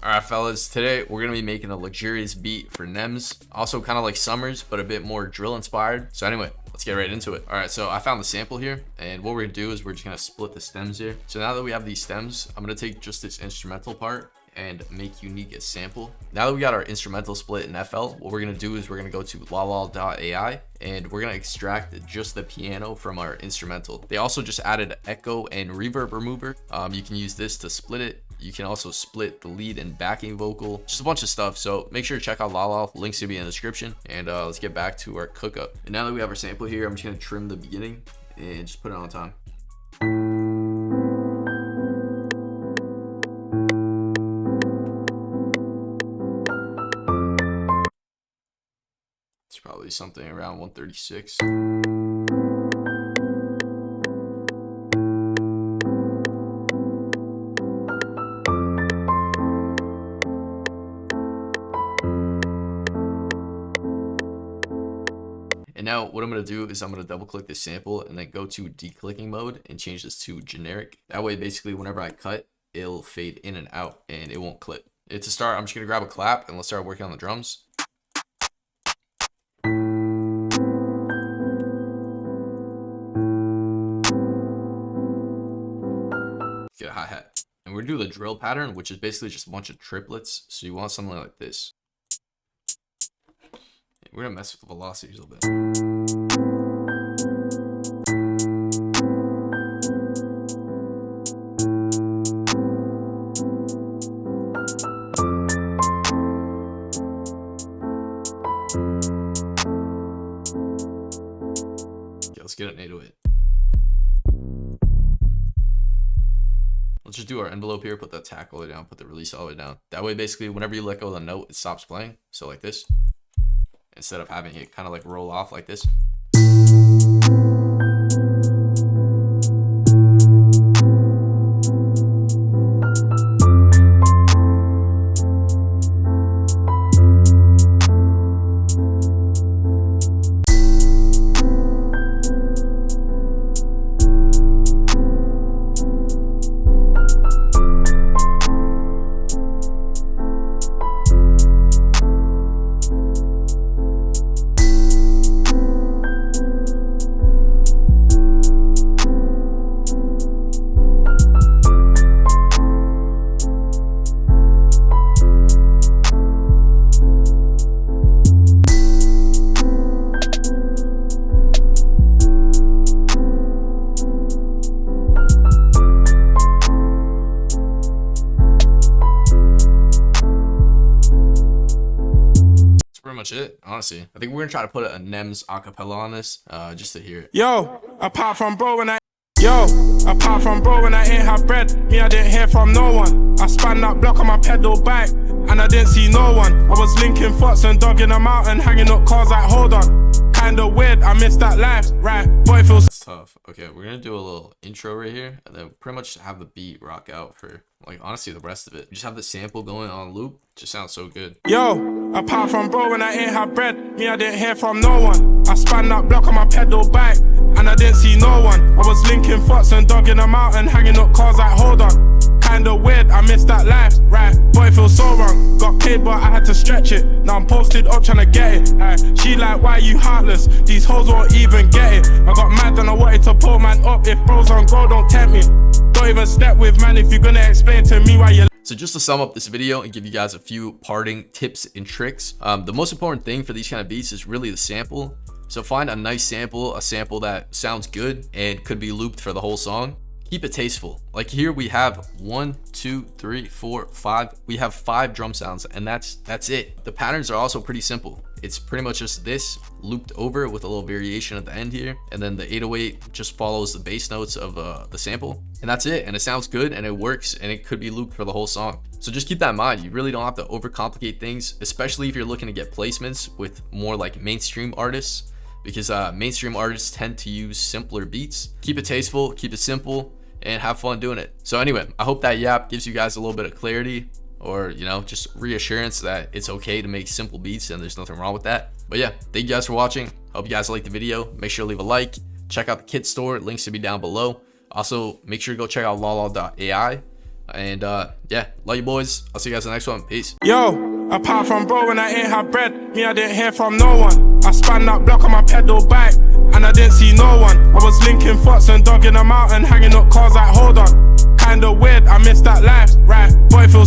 All right, fellas, today we're gonna be making a luxurious beat for Nemzzz, also kind of like Summers, but a bit more drill inspired. So anyway, let's get right into it. All right, so I found the sample here, and what we're gonna do is we're just gonna split the stems here. So now that we have these stems, I'm gonna take just this instrumental part and make unique a sample. Now that we got our instrumental split in FL, what we're gonna do is we're gonna go to lala.ai and we're gonna extract just the piano from our instrumental. They also just added echo and reverb remover. You can use this to split it. You can also split the lead and backing vocal, just a bunch of stuff. So make sure to check out Lala, links to be in the description. And let's get back to our cookup. And now that we have our sample here, I'm just gonna trim the beginning and just put it on time. It's probably something around 136. And now what I'm going to do is I'm going to double click this sample and then go to declicking mode and change this to generic. That way, basically, whenever I cut, it'll fade in and out and it won't clip. To start, I'm just going to grab a clap and let's start working on the drums. Get a hi-hat. And we're going to do the drill pattern, which is basically just a bunch of triplets. So you want something like this. We're gonna mess with the velocities a little bit. Okay, let's get an 808. Let's just do our envelope here, put the attack all the way down, put the release all the way down. That way, basically, whenever you let go of the note, it stops playing. So like this. Instead of having it kind of like roll off like this. Much it, honestly. I think we're gonna try to put a Nemzzz accapella on this, just to hear it. Apart from bro when I ain't have bread, me I didn't hear from no one. I span that block on my pedal bike and I didn't see no one. I was linking fucks and dogging them out and hanging up cars like hold on. Kinda weird, I missed that life, right? Boy, it feels tough. Okay, we're gonna do a little intro right here and then pretty much have the beat rock out for like honestly the rest of it. Just have the sample going on loop. Just sounds so good. Apart from bro when I ain't have bread, me I didn't hear from no one. I span that block on my pedal bike and I didn't see no one. I was linking fucks and dogging them out and hanging up cars like hold on. Kinda weird, I missed that life, right? Boy, it feels so wrong. Got paid but I had to stretch it. Now I'm posted up trying to get it. She like, why you heartless? These hoes won't even get it. I got mad and I wanted to pull man up. If bros on go, don't tempt me. Don't even step with man if you're gonna explain to me why you. So just to sum up this video and give you guys a few parting tips and tricks, the most important thing for these kind of beats is really the sample. So find a nice sample, a sample that sounds good and could be looped for the whole song. Keep it tasteful. Like here we have 1, 2, 3, 4, 5. We have 5 drum sounds and that's it. The patterns are also pretty simple. It's pretty much just this looped over with a little variation at the end here. And then the 808 just follows the bass notes of the sample. And that's it. And it sounds good and it works and it could be looped for the whole song. So just keep that in mind. You really don't have to overcomplicate things, especially if you're looking to get placements with more like mainstream artists, because mainstream artists tend to use simpler beats. Keep it tasteful, keep it simple, and have fun doing it. So anyway, I hope that yap gives you guys a little bit of clarity, or just reassurance that it's okay to make simple beats and there's nothing wrong with that. But yeah, thank you guys for watching. Hope you guys liked the video. Make sure to leave a like, check out the kit store, links to be down below. Also make sure to go check out lala.ai And yeah, love you boys. I'll see you guys in the next one. Peace. Yo, apart from bro when I ain't had bread, me I didn't hear from no one. I span that block on my pedal bike, and I didn't see no one. I was linking fucks and dogging them out and hanging up cars like hold on. Kinda weird, I missed that life, right? But it feels